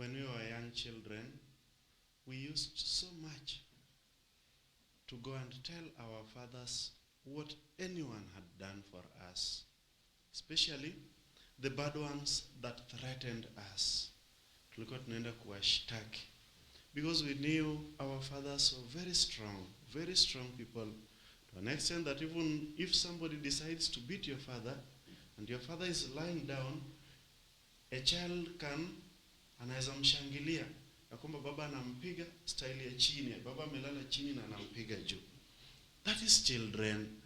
when we were young children, we used so much to go and tell our fathers what anyone had done for us, especially the bad ones that threatened us. Tulikuwa tunaenda kuwashtaki because we knew our fathers were very strong people, to an extent that even if somebody decides to beat your father and your father is lying down, a child anaweza mshangilia ya kwamba baba anampiga style ya chini, baba amelala chini na anampiga juu. That is children.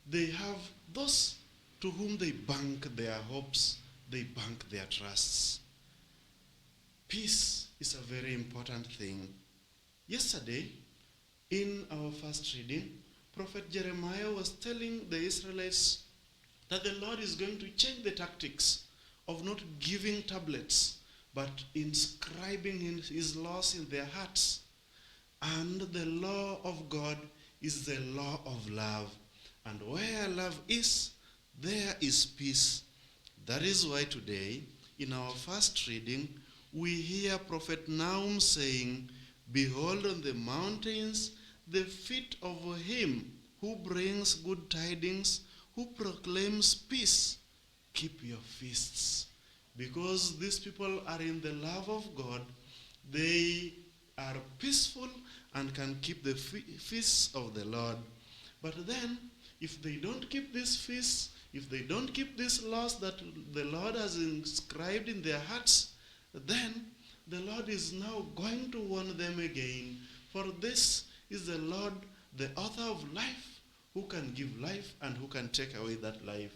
They have those to whom they bank their hopes, they bank their trusts. Peace is a very important thing. Yesterday, in our first reading, Prophet Jeremiah was telling the Israelites that the Lord is going to change the tactics of not giving tablets, but inscribing his laws in their hearts. And the law of God is the law of love. And where love is, there is peace. That is why today, in our first reading, we hear Prophet Nahum saying, "Behold on the mountains the feet of him who brings good tidings, who proclaims peace. Keep your feasts." Because these people are in the love of God, they are peaceful and can keep the feasts of the Lord. But then, if they don't keep these feasts, if they don't keep these laws that the Lord has inscribed in their hearts, then the Lord is now going to warn them again. For this is the Lord, the author of life, who can give life and who can take away that life.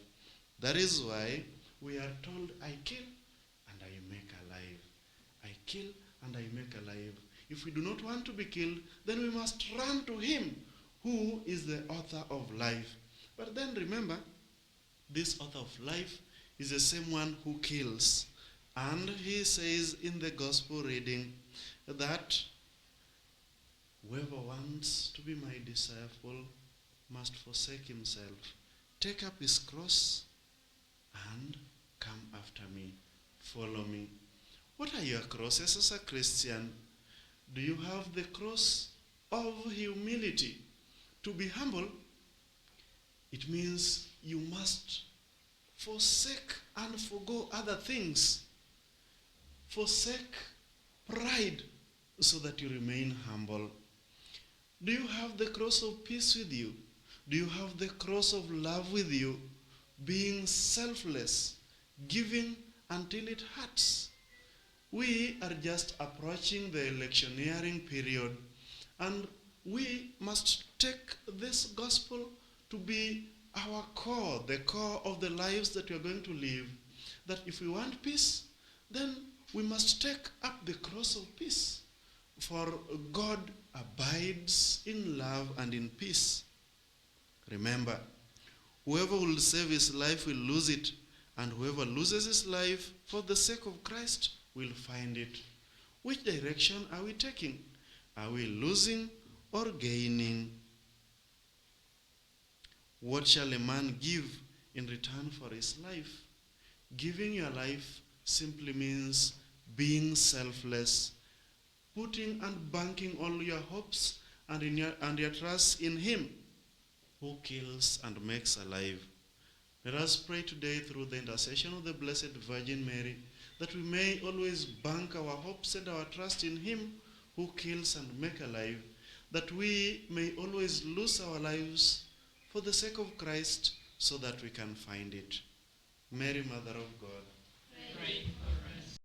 That is why we are told, I kill and I make alive. I kill and I make alive. If we do not want to be killed, then we must run to him who is the author of life. But then remember, this author of life is the same one who kills. And he says in the gospel reading that whoever wants to be my disciple must forsake himself, take up his cross, and come after me. Follow me. What are your crosses as a Christian? Do you have the cross of humility? To be humble, it means you must forsake and forgo other things. Forsake pride so that you remain humble. Do you have the cross of peace with you? Do you have the cross of love with you? Being selfless, giving until it hurts. We are just approaching the electioneering period, and we must take this gospel to be our core, the core of the lives that we are going to live. That if we want peace, then we must take up the cross of peace. For God abides in love and in peace. Remember, whoever will save his life will lose it, and whoever loses his life for the sake of Christ will find it. Which direction are we taking? Are we losing or gaining? What shall a man give in return for his life? Giving your life simply means being selfless, putting and banking all your hopes and your trust in him who kills and makes alive. Let us pray today through the intercession of the Blessed Virgin Mary, that we may always bank our hopes and our trust in him who kills and makes alive, that we may always lose our lives for the sake of Christ, so that we can find it. Mary, Mother of God, pray for